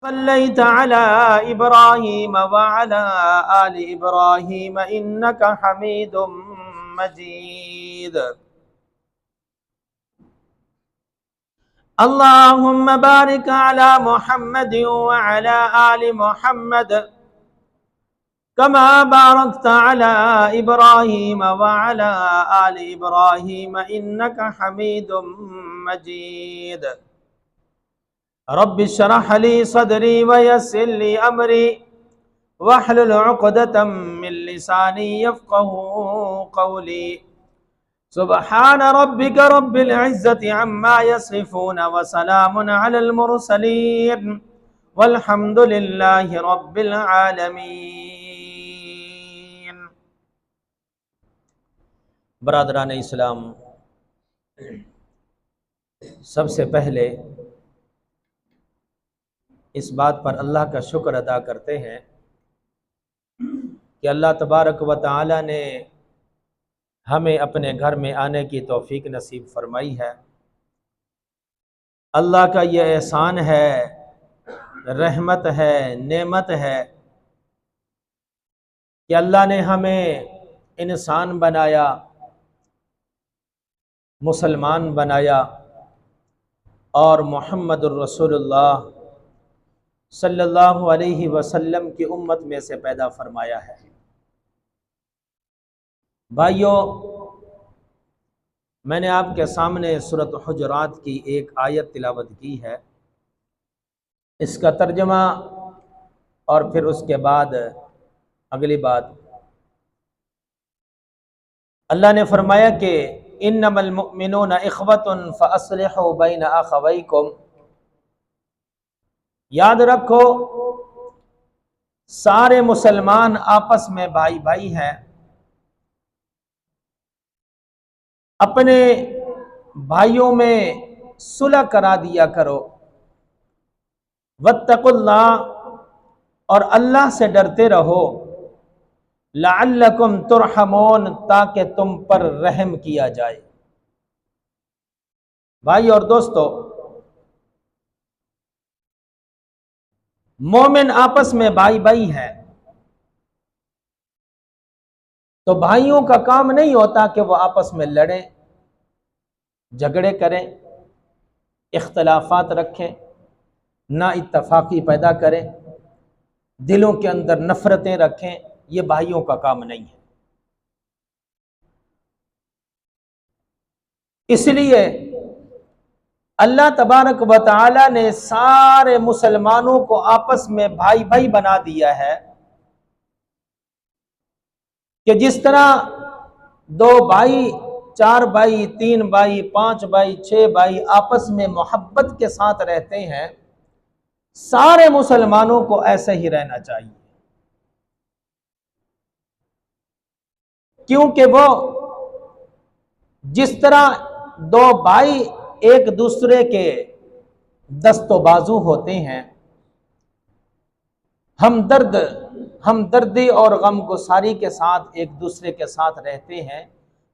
सल्लैत अला इब्राहीम व अला आलि इब्राहीम इन्नका हमीदुम मजीद। अल्लाहुम्मा बारिक अला मुहम्मद व अला आलि मुहम्मद कमा बारकत अला इब्राहीम व अला आलि इब्राहीम इन्नका हमीदुम मजीद। रब्बि श्रह ली सदरी व यस्सिर ली अमरी वहलुल उक़दतम मिन लिसानी यफ़क़हू क़ौली। सुब्हान रब्बिका रब्बिल इज़्ज़ति अम्मा यसिफ़ून व सलामुन अलल मुरसलीन वल्हम्दुलिल्लाहि रब्बिल आलमीन। बरादरान इस्लाम, सबसे पहले इस बात पर अल्लाह का शुक्र अदा करते हैं कि अल्लाह तबारक व तआला ने हमें अपने घर में आने की तौफीक नसीब फरमाई है। अल्लाह का ये एहसान है, रहमत है, नेमत है कि अल्लाह ने हमें इंसान बनाया, मुसलमान बनाया और मुहम्मदुर रसूलुल्लाह सल्लल्लाहु अलैहि वसल्लम की उम्मत में से पैदा फरमाया है। भाइयों, मैंने आपके सामने सूरत हुजरात की एक आयत तिलावत की है। इसका तर्जमा और फिर उसके बाद अगली बात। अल्लाह ने फरमाया कि इन्नमल मुअमिनूना इख्वतुन फ़अस्लिहू बैना अख़वैकुम। याद रखो, सारे मुसलमान आपस में भाई भाई हैं। अपने भाइयों में सुलह करा दिया करो। वत्तकुल्लाह, और अल्लाह से डरते रहो। लअल्लकुम तुरहमून, ताकि तुम पर रहम किया जाए। भाई और दोस्तों, मोमिन आपस में भाई भाई हैं, तो भाइयों का काम नहीं होता कि वो आपस में लड़ें, झगड़े करें, इख्तलाफात रखें, ना इत्तफाकी पैदा करें, दिलों के अंदर नफरतें रखें। ये भाइयों का काम नहीं है। इसलिए अल्लाह तबारक व तआला ने सारे मुसलमानों को आपस में भाई भाई बना दिया है कि जिस तरह दो भाई, चार भाई, तीन भाई, पांच भाई, छह भाई आपस में मोहब्बत के साथ रहते हैं, सारे मुसलमानों को ऐसे ही रहना चाहिए। क्योंकि वो जिस तरह दो भाई एक दूसरे के दस्तो बाजू होते हैं, हमदर्दी और गमगुसारी के साथ एक दूसरे के साथ रहते हैं,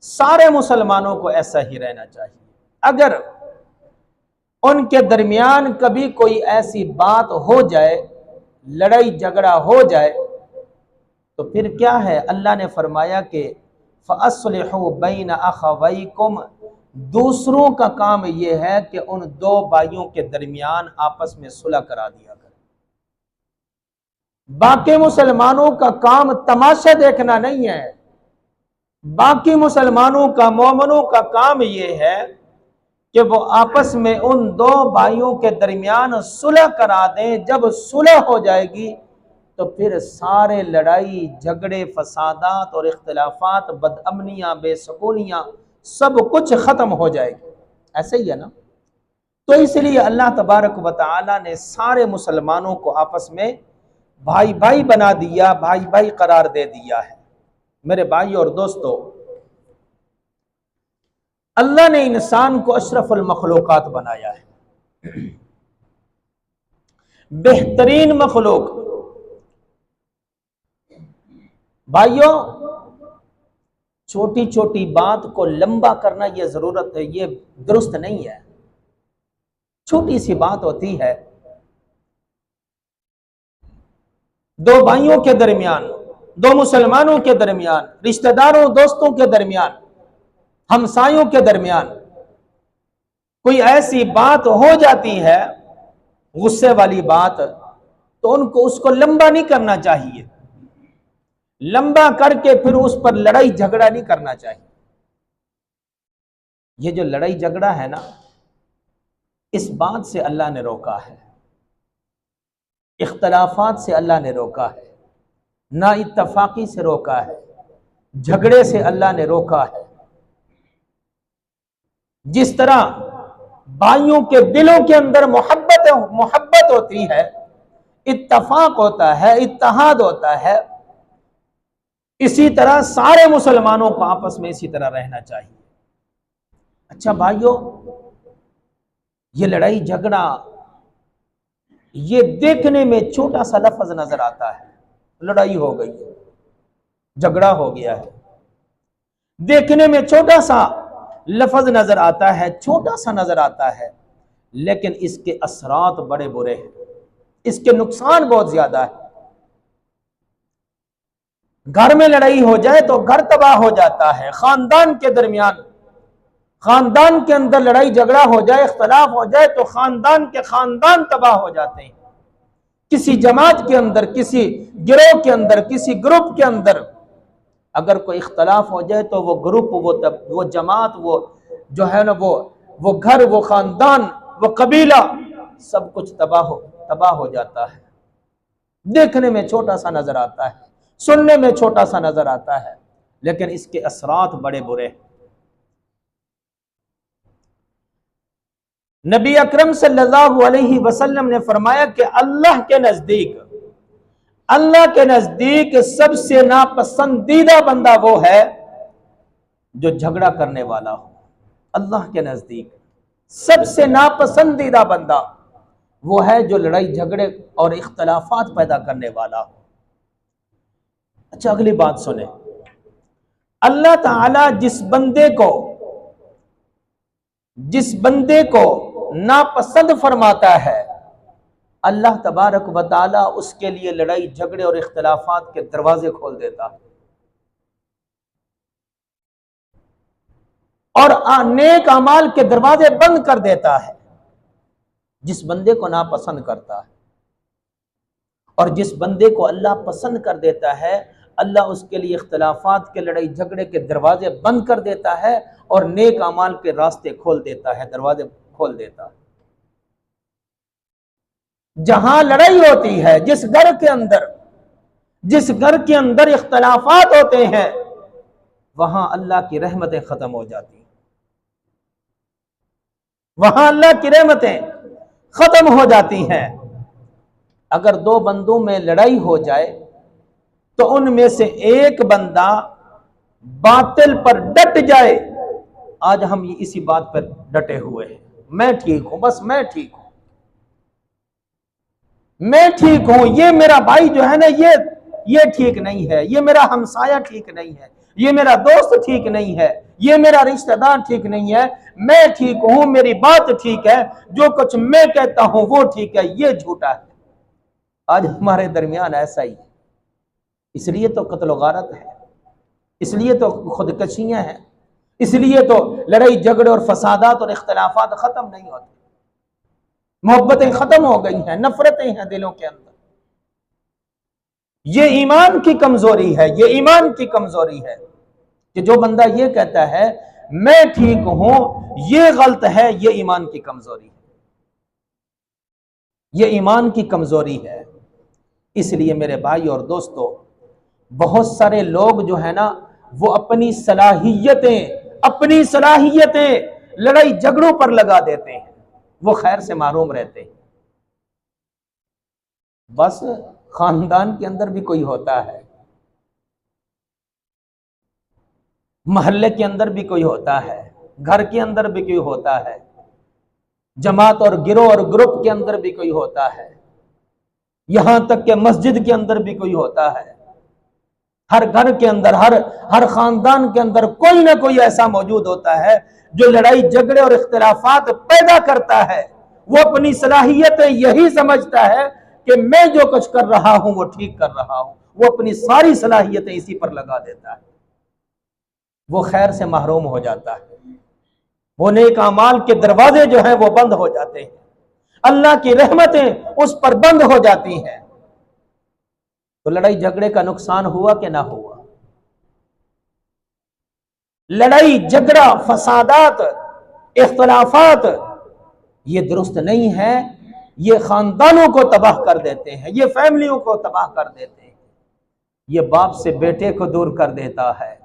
सारे मुसलमानों को ऐसा ही रहना चाहिए। अगर उनके दरमियान कभी कोई ऐसी बात हो जाए, लड़ाई झगड़ा हो जाए, तो फिर क्या है? अल्लाह ने फरमाया कि फ़अस्लिहू बैना अख़वैकुम। दूसरों का काम यह है कि उन दो भाइयों के दरमियान आपस में सुलह करा दिया करें। बाकी मुसलमानों का काम तमाशा देखना नहीं है। बाकी मुसलमानों का, मोमिनों का काम यह है कि वो आपस में उन दो भाइयों के दरमियान सुलह करा दें। जब सुलह हो जाएगी तो फिर सारे लड़ाई झगड़े, फसादात और इख्तिलाफात, बदअमनियां, बेसुकूनियां, सब कुछ खत्म हो जाएगी। ऐसे ही है ना? तो इसलिए अल्लाह तबारक व तआला ने सारे मुसलमानों को आपस में भाई भाई बना दिया, भाई भाई करार दे दिया है। मेरे भाई और दोस्तों, अल्लाह ने इंसान को अशरफुल मखलूकात बनाया है, बेहतरीन मखलूक। भाइयों, छोटी छोटी बात को लंबा करना ये जरूरत है, ये दुरुस्त नहीं है। छोटी सी बात होती है, दो भाइयों के दरमियान, दो मुसलमानों के दरमियान, रिश्तेदारों दोस्तों के दरमियान, हमसायों के दरमियान कोई ऐसी बात हो जाती है, गुस्से वाली बात, तो उनको उसको लंबा नहीं करना चाहिए। लंबा करके फिर उस पर लड़ाई झगड़ा नहीं करना चाहिए। ये जो लड़ाई झगड़ा है ना, इस बात से अल्लाह ने रोका है, इख्तलाफात से अल्लाह ने रोका है, ना इत्तफाकी से रोका है, झगड़े से अल्लाह ने रोका है। जिस तरह भाइयों के दिलों के अंदर मोहब्बत होती है, इत्तफाक होता है, इत्तेहाद होता है, इसी तरह सारे मुसलमानों को आपस में इसी तरह रहना चाहिए। अच्छा भाइयों, ये लड़ाई झगड़ा, ये देखने में छोटा सा लफ्ज नजर आता है, लड़ाई हो गई है, झगड़ा हो गया है, देखने में छोटा सा लफ्ज नजर आता है, छोटा सा नजर आता है, लेकिन इसके असरात बड़े बुरे हैं, इसके नुकसान बहुत ज्यादा है। घर में लड़ाई हो जाए तो घर तबाह हो जाता है, खानदान के दरमियान, खानदान के अंदर लड़ाई झगड़ा हो जाए, इख्तलाफ हो जाए तो खानदान के खानदान तबाह हो जाते हैं। किसी जमात के अंदर, किसी गिरोह के अंदर, किसी ग्रुप के अंदर अगर कोई इख्तलाफ हो जाए तो वो ग्रुप, वो जमात, वो जो है ना, वो घर, वो खानदान, वो कबीला, सब कुछ तबाह हो जाता है। देखने में छोटा सा नजर आता है, सुनने में छोटा सा नजर आता है, लेकिन इसके असरात बड़े बुरे हैं। नबी अकरम सल्लल्लाहु अलैहि वसल्लम ने फरमाया कि अल्लाह के नजदीक सबसे नापसंदीदा बंदा वो है जो झगड़ा करने वाला हो। अल्लाह के नजदीक सबसे नापसंदीदा बंदा वो है जो लड़ाई झगड़े और इख्तलाफात पैदा करने वाला हो। अच्छा, अगली बात सुने, अल्लाह ताला जिस बंदे को नापसंद फरमाता है, अल्लाह तबारक व तआला उसके लिए लड़ाई झगड़े और इख्तलाफात के दरवाजे खोल देता है और नेक अमाल के दरवाजे बंद कर देता है। जिस बंदे को नापसंद करता है और जिस बंदे को अल्लाह पसंद कर देता है, अल्लाह उसके लिए इख्तलाफात के, लड़ाई झगड़े के दरवाजे बंद कर देता है और नेक अमाल के रास्ते खोल देता है, दरवाजे खोल देता है। जहां लड़ाई होती है, जिस घर के अंदर इख्तलाफात होते हैं, वहां अल्लाह की रहमतें खत्म हो जाती हैं, वहां अल्लाह की रहमतें खत्म हो जाती हैं। अगर दो बंदों में लड़ाई हो जाए तो उनमें से एक बंदा बातिल पर डट जाए, आज हम इसी बात पर डटे हुए हैं, मैं ठीक हूं, बस मैं ठीक हूं, मैं ठीक हूं, ये मेरा भाई जो है ना, ये ठीक नहीं है, ये मेरा हमसाया ठीक नहीं है, ये मेरा दोस्त ठीक नहीं है, ये मेरा रिश्तेदार ठीक नहीं है, मैं ठीक हूं, मेरी बात ठीक है, जो कुछ मैं कहता हूं वो ठीक है, ये झूठा है। आज हमारे दरमियान ऐसा ही है। इसलिए तो कत्ल गारत है, इसलिए तो खुदकशियां हैं, इसलिए तो लड़ाई झगड़े और फसादात और इख्तलाफात खत्म नहीं होते, मोहब्बतें खत्म हो गई हैं, नफरतें हैं दिलों के अंदर। ये ईमान की कमजोरी है, ये ईमान की कमजोरी है कि जो बंदा ये कहता है मैं ठीक हूं, ये गलत है, ये ईमान की कमजोरी है, ये ईमान की कमजोरी है। इसलिए मेरे भाई और दोस्तों, बहुत सारे लोग जो है ना, वो अपनी सलाहियतें लड़ाई झगड़ों पर लगा देते हैं, वो खैर से मारूम रहते हैं। बस खानदान के अंदर भी कोई होता है, मोहल्ले के अंदर भी कोई होता है, घर के अंदर भी कोई होता है, जमात और गिरोह और ग्रुप के अंदर भी कोई होता है, यहां तक कि मस्जिद के अंदर भी कोई होता है। हर घर के अंदर, हर खानदान के अंदर कोई ना कोई ऐसा मौजूद होता है जो लड़ाई झगड़े और इख्तिलाफात पैदा करता है। वो अपनी सलाहियतें यही समझता है कि मैं जो कुछ कर रहा हूं वो ठीक कर रहा हूं, वो अपनी सारी सलाहियतें इसी पर लगा देता है, वो खैर से महरूम हो जाता है, वो नेक अमाल के दरवाजे जो हैं वो बंद हो जाते हैं, अल्लाह की रहमतें उस पर बंद हो जाती हैं। तो लड़ाई झगड़े का नुकसान हुआ कि ना हुआ? लड़ाई झगड़ा, फसादात, इख्तलाफात ये दुरुस्त नहीं है, ये खानदानों को तबाह कर देते हैं, ये फैमिलियों को तबाह कर देते हैं, ये बाप से बेटे को दूर कर देता है,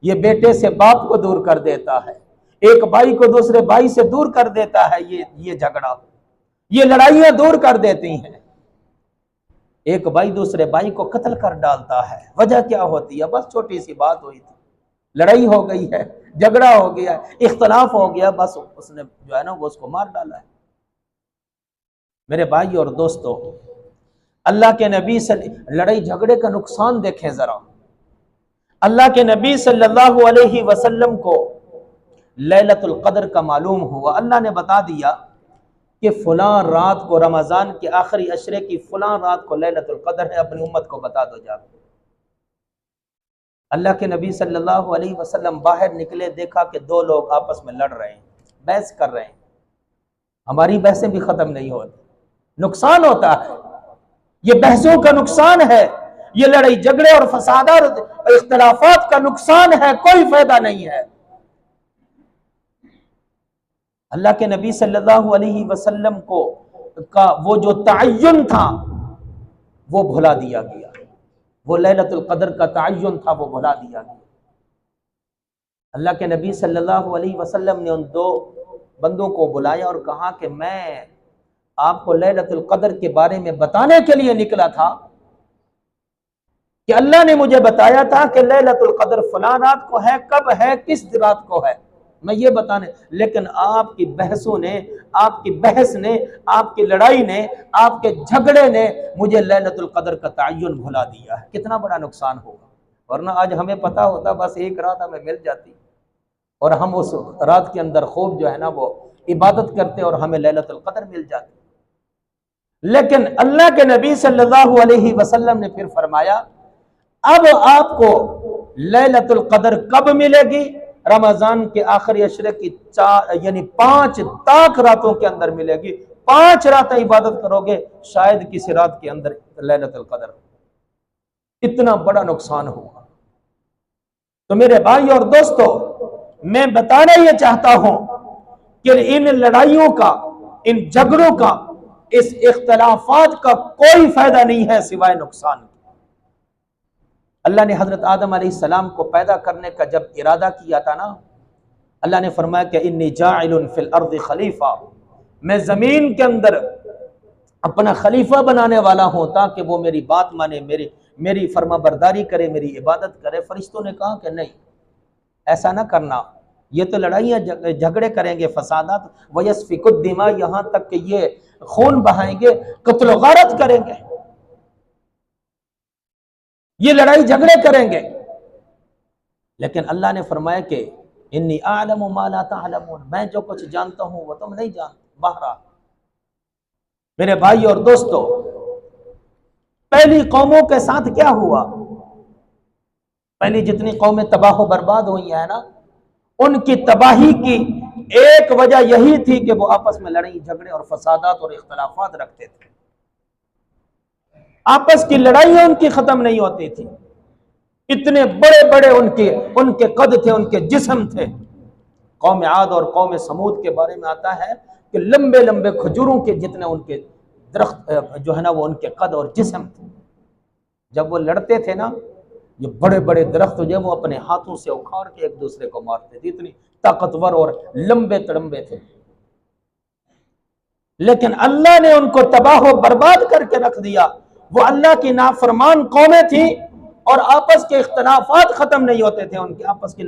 ये बेटे से बाप को दूर कर देता है, एक भाई को दूसरे भाई से दूर कर देता है, ये झगड़ा, ये लड़ाइयां दूर कर देती हैं। एक भाई दूसरे भाई को कत्ल कर डालता है, वजह क्या होती है? बस छोटी सी बात हुई थी, लड़ाई हो गई है, झगड़ा हो गया, इख्तलाफ हो गया, बस उसने जो है ना वो उसको मार डाला है। मेरे भाई और दोस्तों, अल्लाह के नबी से लड़ाई झगड़े का नुकसान देखें जरा। अल्लाह के नबी सल्लल्लाहु अलैहि वसल्लम को लैलतुल क़द्र का मालूम हुआ। अल्लाह ने बता दिया कि फलां रात को, रमज़ान के आखिरी अशरे की फलां रात को लैलतुल क़द्र है, अपनी उम्मत को बता दो जाकर। अल्लाह के नबी सल्लल्लाहु अलैहि वसल्लम बाहर निकले, देखा कि दो लोग आपस में लड़ रहे हैं, बहस कर रहे हैं। हमारी बहसें भी खत्म नहीं होती, नुकसान होता है, ये बहसों का नुकसान है, ये लड़ाई झगड़े और फसादात इख्तिलाफात का नुकसान है, कोई फायदा नहीं है। अल्लाह के नबी सल्लल्लाहु अलैहि वसल्लम को का वो जो तअय्युन था वो भुला दिया गया, वो लैलतुल क़द्र का तअय्युन था वो भुला दिया गया। अल्लाह के नबी सल्लल्लाहु अलैहि वसल्लम ने उन दो बंदों को बुलाया और कहा कि मैं आपको लैलतुल क़द्र के बारे में बताने के लिए निकला था, कि अल्लाह ने मुझे बताया था कि लैलतुल क़द्र फलां रात को है, कब है, किस रात को है, मैं ये बताने, लेकिन आपकी बहसों ने, आपकी बहस ने, आपकी लड़ाई ने, आपके झगड़े ने मुझे लैलतुल क़द्र का तअय्युन भुला दिया है। कितना बड़ा नुकसान होगा। वरना आज हमें पता होता, बस एक रात हमें मिल जाती और हम उस रात के अंदर खूब जो है ना वो इबादत करते और हमें लैलतुल क़द्र मिल जाती। लेकिन अल्लाह के नबी सल्लल्लाहु अलैहि वसल्लम ने फिर फरमाया, अब आपको लैलतुल क़द्र कब मिलेगी? रमजान के आखिरी अशरे की 5 ताक रातों के अंदर मिलेगी। 5 रातें इबादत करोगे, शायद किसी रात के अंदर लैलतुल क़द्र। इतना बड़ा नुकसान हुआ। तो मेरे भाई और दोस्तों, मैं बताना ये चाहता हूं कि इन लड़ाइयों का, इन झगड़ों का, इस इख्तलाफात का कोई फायदा नहीं है सिवाय नुकसान। अल्लाह ने हजरत आदम अलैहिस्सलाम को पैदा करने का जब इरादा किया था ना, अल्लाह ने फरमाया कि इन्नी जाइलुन फिल अर्द खलीफा, मैं जमीन के अंदर अपना खलीफा बनाने वाला हूं ताकि वो मेरी बात माने, मेरी फर्मा बरदारी करे, मेरी इबादत करे। फरिश्तों ने कहा कि नहीं, ऐसा ना करना, ये तो लड़ाइयाँ झगड़े करेंगे, फसादात वयस्फिकुद दिमा, यहाँ तक कि ये खून बहाएंगे, कत्ल गारत करेंगे, ये लड़ाई झगड़े करेंगे। लेकिन अल्लाह ने फरमाया कि इन्नी आलमु मा ला तालमून, मैं जो कुछ जानता हूं वो तुम नहीं जानते। बहरा मेरे भाई और दोस्तों, पहली कौमों के साथ क्या हुआ? पहली जितनी कौमें तबाह बर्बाद हुई है ना, उनकी तबाही की एक वजह यही थी कि वो आपस में लड़ाई झगड़े और फसादात और इख्तलाफात रखते थे। आपस की लड़ाइयां उनकी खत्म नहीं होती थी। इतने बड़े बड़े उनके कद थे, उनके जिस्म थे। कौम आद और कौम समूद के बारे में आता है कि लंबे लंबे खजूरों के जितने उनके दरख्त जो है ना वो उनके कद और जिस्म थे। जब वो लड़ते थे ना, ये बड़े बड़े दरख्त जो वो अपने हाथों से उखाड़ के एक दूसरे को मारते थे, इतनी ताकतवर और लंबे तड़म्बे थे। लेकिन अल्लाह ने उनको तबाह बर्बाद करके रख दिया। वो अल्लाह की नाफरमान कौमें थी और आपस के इख्तलाफात खत्म नहीं होते थे, उनकी आपस की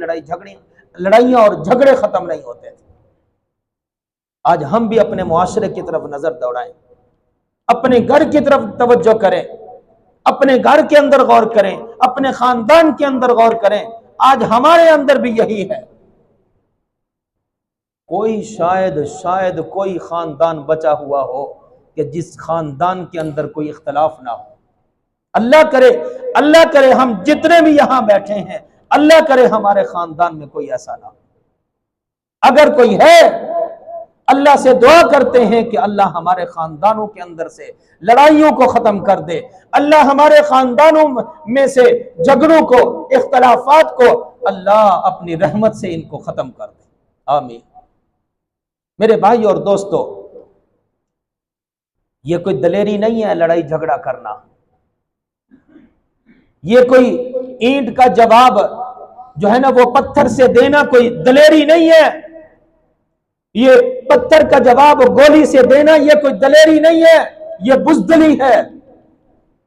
लड़ाइयां और झगड़े खत्म नहीं होते थे। आज हम भी अपने मुआशरे की तरफ नजर दौड़ाएं, अपने घर की तरफ तवज्जो करें, अपने घर के अंदर गौर करें, अपने खानदान के अंदर गौर करें। आज हमारे अंदर भी यही है। कोई शायद कोई खानदान बचा हुआ हो कि जिस खानदान के अंदर कोई इख्तलाफ ना हो। अल्लाह करे हम जितने भी यहां बैठे हैं, अल्लाह करे हमारे खानदान में कोई ऐसा ना हो। अगर कोई है, अल्लाह से दुआ करते हैं कि अल्लाह हमारे खानदानों के अंदर से लड़ाइयों को खत्म कर दे, अल्लाह हमारे खानदानों में से झगड़ों को, इख्तलाफात को अल्लाह अपनी रहमत से इनको खत्म कर दे, आमीन। मेरे भाई और दोस्तों, ये कोई दलेरी नहीं है लड़ाई झगड़ा करना। ये कोई ईंट का जवाब जो है ना वो पत्थर से देना कोई दलेरी नहीं है। ये पत्थर का जवाब गोली से देना ये कोई दलेरी नहीं है, ये बुज़दिली है।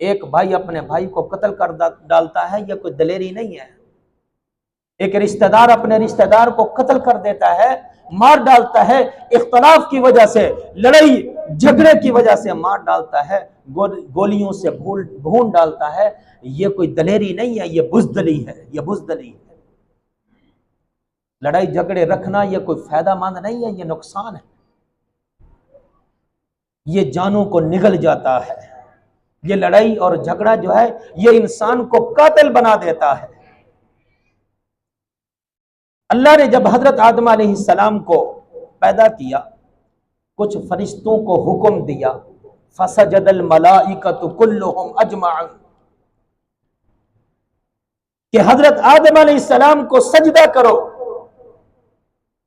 एक भाई अपने भाई को कत्ल कर डालता है, ये कोई दलेरी नहीं है। एक रिश्तेदार अपने रिश्तेदार को कत्ल कर देता है, मार डालता है, इख्तलाफ की वजह से, लड़ाई झगड़े की वजह से मार डालता है, गोलियों से भून डालता है, ये कोई दलेरी नहीं है, ये बुज़दिली है, ये बुज़दिली है। लड़ाई झगड़े रखना ये कोई फायदामंद नहीं है, ये नुकसान है। ये जानों को निगल जाता है। ये लड़ाई और झगड़ा जो है ये इंसान को कातिल बना देता है। अल्लाह ने जब हजरत आदम अलैहिस्सलाम को पैदा किया, कुछ फरिश्तों को हुक्म दिया, फसजदल मलाइकतु कुल्लुहुम अजमाउन, कि हजरत आदम अलैहिस्सलाम को सजदा करो।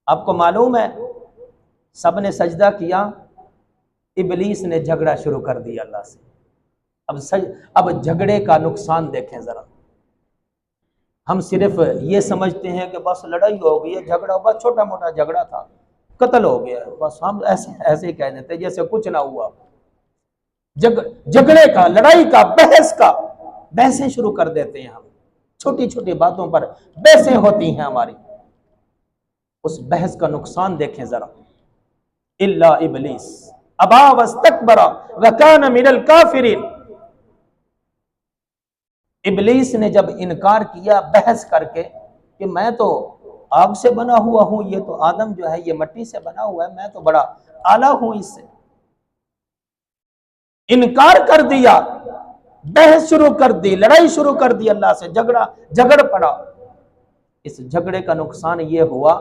आपको मालूम है सबने सजदा किया, इबलीस ने झगड़ा शुरू कर दिया अल्लाह से। अब झगड़े का नुकसान देखें जरा। हम सिर्फ ये समझते हैं कि बस लड़ाई हो गई है, झगड़ा बस छोटा मोटा झगड़ा था, कत्ल हो गया, बस हम ऐसे ही कह देते जैसे कुछ ना हुआ। झगड़े का, लड़ाई का, बहसें शुरू कर देते हैं हम। छोटी छोटी बातों पर बहसें होती हैं हमारी। उस बहस का नुकसान देखें जरा। इल्ला इबलीस अबा वस्तकबरा व कान मिनल काफिरीन। इबलीस ने जब इनकार किया बहस करके कि मैं तो आग से बना हुआ हूं, ये तो आदम जो है ये मिट्टी से बना हुआ है, मैं तो बड़ा आला हूं इससे, इनकार कर दिया, बहस शुरू कर दी, लड़ाई शुरू कर दी, अल्लाह से झगड़ पड़ा। इस झगड़े का नुकसान ये हुआ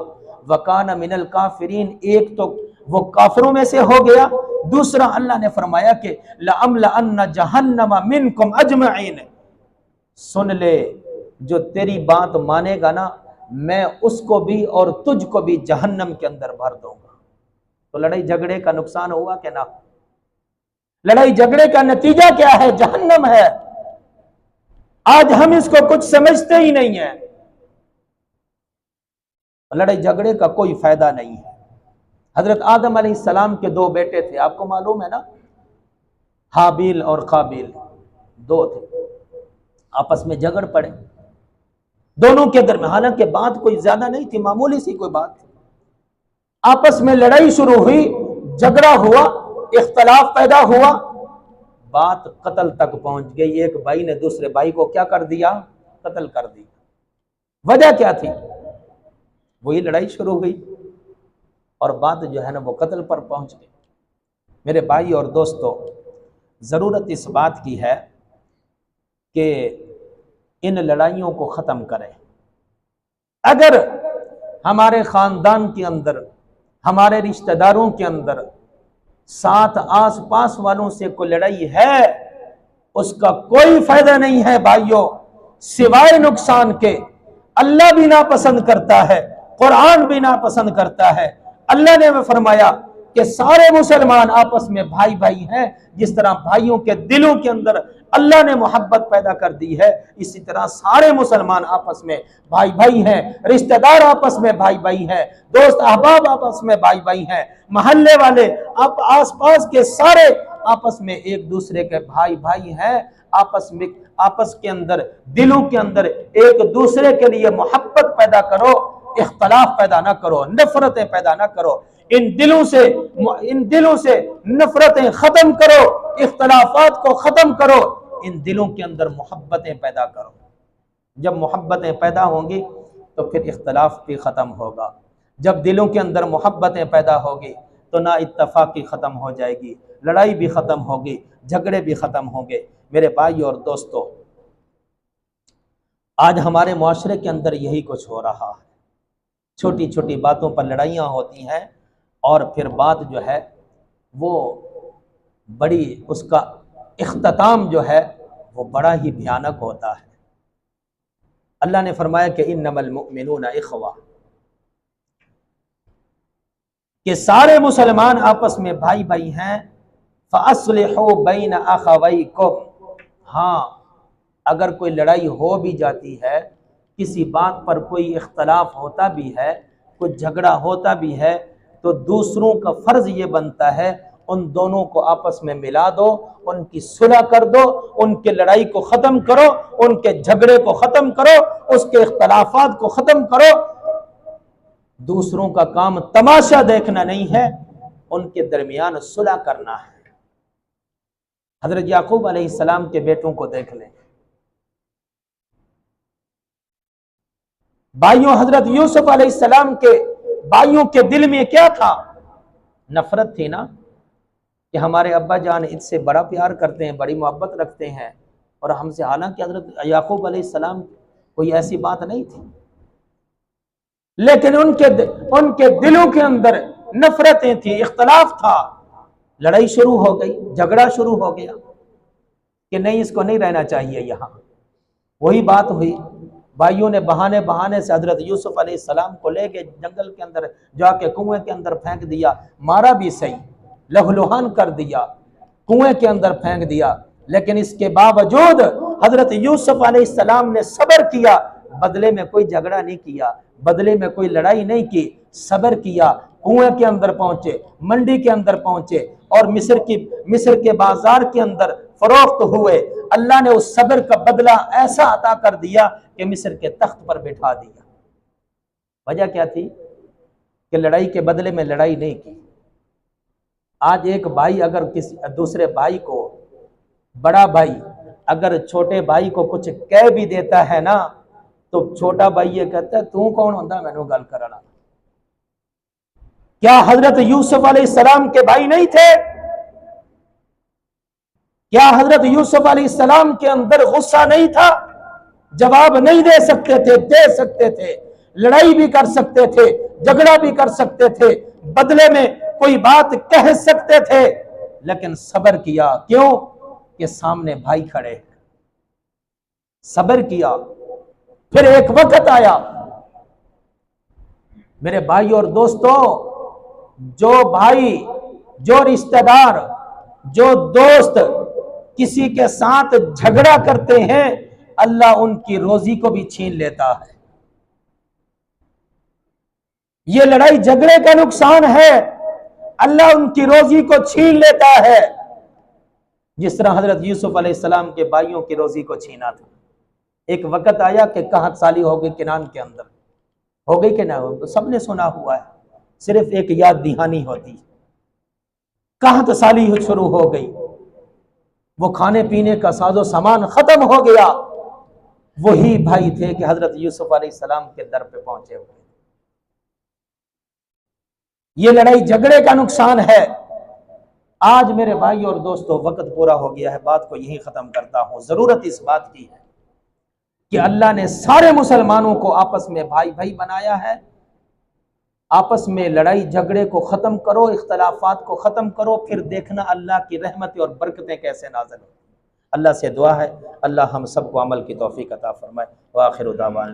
वकान मिनल काफिरीन, एक तो वो काफिरों में से हो गया, दूसरा अल्लाह ने फरमाया कि लअमला अन्ना जहन्नमा मिनकुम अजमईन। सुन ले, जो तेरी बात मानेगा ना मैं उसको भी और तुझको भी जहन्नम के अंदर भर दूंगा। तो लड़ाई झगड़े का नुकसान हुआ कि ना? लड़ाई झगड़े का नतीजा क्या है? जहन्नम है। आज हम इसको कुछ समझते ही नहीं है। लड़ाई झगड़े का कोई फायदा नहीं है। हजरत आदम अलैहिस्सलाम के दो बेटे थे, आपको मालूम है ना, हाबिल और काबिल, दो थे, आपस में झगड़ पड़े दोनों के दरमियान। हालांकि बात कोई ज्यादा नहीं थी, मामूली सी कोई बात थी। आपस में लड़ाई शुरू हुई, झगड़ा हुआ, इख्तलाफ पैदा हुआ, बात कत्ल तक पहुंच गई। एक भाई ने दूसरे भाई को क्या कर दिया? कत्ल कर दिया। वजह क्या थी? वही लड़ाई शुरू हुई और बात जो है ना वो कत्ल पर पहुंच गई। मेरे भाई और दोस्तों, जरूरत इस बात की है कि इन लड़ाइयों को खत्म करें। अगर हमारे खानदान के अंदर, हमारे रिश्तेदारों के अंदर, साथ आस पास वालों से कोई लड़ाई है, उसका कोई फायदा नहीं है भाइयों, सिवाय नुकसान के। अल्लाह भी नापसंद करता है, कुरान भी नापसंद करता है। अल्लाह ने फरमाया कि सारे मुसलमान आपस में भाई भाई हैं। जिस तरह भाइयों के दिलों के अंदर अल्लाह ने मोहब्बत पैदा कर दी है, इसी तरह सारे मुसलमान आपस में भाई भाई हैं, रिश्तेदार आपस में भाई भाई हैं, दोस्त अहबाब आपस में भाई भाई हैं, मोहल्ले वाले आप आस पास के सारे आपस में एक दूसरे के भाई भाई हैं। आपस के अंदर, दिलों के अंदर एक दूसरे के लिए मोहब्बत पैदा करो, इख्तलाफ पैदा ना करो, नफरतें पैदा ना करो। इन दिलों से नफरतें खत्म करो, इख्तलाफात को खत्म करो, इन दिलों के अंदर मोहब्बतें पैदा करो। जब मोहब्बतें पैदा होंगी तो फिर इख्तलाफ भी खत्म होगा। जब दिलों के अंदर मोहब्बतें पैदा होगी तो ना इत्तफाकी ख़त्म हो जाएगी, लड़ाई भी ख़त्म होगी, झगड़े भी ख़त्म होंगे। मेरे भाई और दोस्तों, आज हमारे माशरे के अंदर यही कुछ हो रहा है। छोटी छोटी बातों पर लड़ाइयाँ होती हैं और फिर बात जो है वो बड़ी, उसका इख्तिताम जो है वो बड़ा ही भयानक होता है। अल्लाह ने फरमाया कि इन्नमल मुमिनूना इख्वा, कि सारे मुसलमान आपस में भाई भाई हैं। फ़अस्लिहू बैन अख़वैकुम, हाँ अगर कोई लड़ाई हो भी जाती है, किसी बात पर कोई इख्तलाफ होता भी है, कोई झगड़ा होता भी है, तो दूसरों का फ़र्ज़ ये बनता है उन दोनों को आपस में मिला दो, उनकी सुलह कर दो, उनके लड़ाई को ख़त्म करो, उनके झगड़े को ख़त्म करो, उसके इख्तलाफात को ख़त्म करो। दूसरों का काम तमाशा देखना नहीं है, उनके दरमियान सुलह करना है। हज़रत याकूब अलैहिस्सलाम के बेटों को देख लें, भाइयों, हज़रत यूसुफ अलैहिस्सलाम के भाइयों के दिल में क्या था? नफरत थी ना, कि हमारे अब्बा जान इससे बड़ा प्यार करते हैं, बड़ी मोहब्बत रखते हैं, और हमसे, हालांकि हज़रत याकूब अलैहिस्सलाम कोई ऐसी बात नहीं थी, लेकिन उनके दिलों के अंदर नफरतें थी, इख्तलाफ था, लड़ाई शुरू हो गई, झगड़ा शुरू हो गया कि नहीं, इसको नहीं रहना चाहिए यहाँ। वही बात हुई, भाइयों ने बहाने बहाने से हज़रत यूसुफ अलैहिस्सलाम को लेके जंगल के अंदर जाके कुएं के अंदर फेंक दिया, मारा भी सही, लहूलुहान कर दिया, कुएं के अंदर फेंक दिया, लेकिन इसके बावजूद हज़रत यूसुफ अलैहिस्सलाम ने सब्र किया, बदले में कोई झगड़ा नहीं किया, बदले में कोई लड़ाई नहीं की, सब्र किया। कुएं के अंदर पहुंचे, मंडी के अंदर पहुंचे और मिस्र के बाजार के अंदर फरोख्त हुए। अल्लाह ने उस सब्र का बदला ऐसा अता कर दिया कि मिस्र के तख्त पर बिठा दिया। वजह क्या थी? कि लड़ाई के बदले में लड़ाई नहीं की। आज एक भाई अगर किसी दूसरे भाई को, बड़ा भाई अगर छोटे भाई को कुछ कह भी देता है ना, तो छोटा भाई ये कहता है, तू कौन होता मैनू गल करना? क्या हजरत यूसुफ अलैहिस्सलाम के भाई नहीं थे? क्या हजरत यूसुफ अलैहिस्सलाम के अंदर गुस्सा नहीं था? जवाब नहीं दे सकते थे? दे सकते थे, लड़ाई भी कर सकते थे, झगड़ा भी कर सकते थे, बदले में कोई बात कह सकते थे, लेकिन सब्र किया। क्यों? कि सामने भाई खड़े, सब्र किया। फिर एक वक्त आया मेरे भाई और दोस्तों, जो भाई, जो रिश्तेदार, जो दोस्त किसी के साथ झगड़ा करते हैं, अल्लाह उनकी रोजी को भी छीन लेता है। ये लड़ाई झगड़े का नुकसान है, अल्लाह उनकी रोजी को छीन लेता है, जिस तरह हजरत यूसुफ अलैहिस्सलाम के भाइयों की रोजी को छीना था। एक वक्त आया कि कहत साली हो गई किनान के अंदर, हो गई कि ना हो, तो सबने सुना हुआ है, सिर्फ एक याद दहानी होती, कहत साली शुरू हो गई, वो खाने पीने का साजो सामान खत्म हो गया। वही भाई थे कि हजरत यूसुफ अलैहिस्सलाम के दर पे पहुंचे हुए। ये लड़ाई झगड़े का नुकसान है। आज मेरे भाई और दोस्तों, वक्त पूरा हो गया है, बात को यही खत्म करता हूं। जरूरत इस बात की है कि अल्लाह ने सारे मुसलमानों को आपस में भाई भाई बनाया है। आपस में लड़ाई झगड़े को ख़त्म करो, इख्तलाफात को ख़त्म करो, फिर देखना अल्लाह की रहमतें और बरकतें कैसे नाज़िल होती। अल्लाह से दुआ है, अल्लाह हम सबको अमल की तौफीक अता फरमाए। व आखिर दावाना।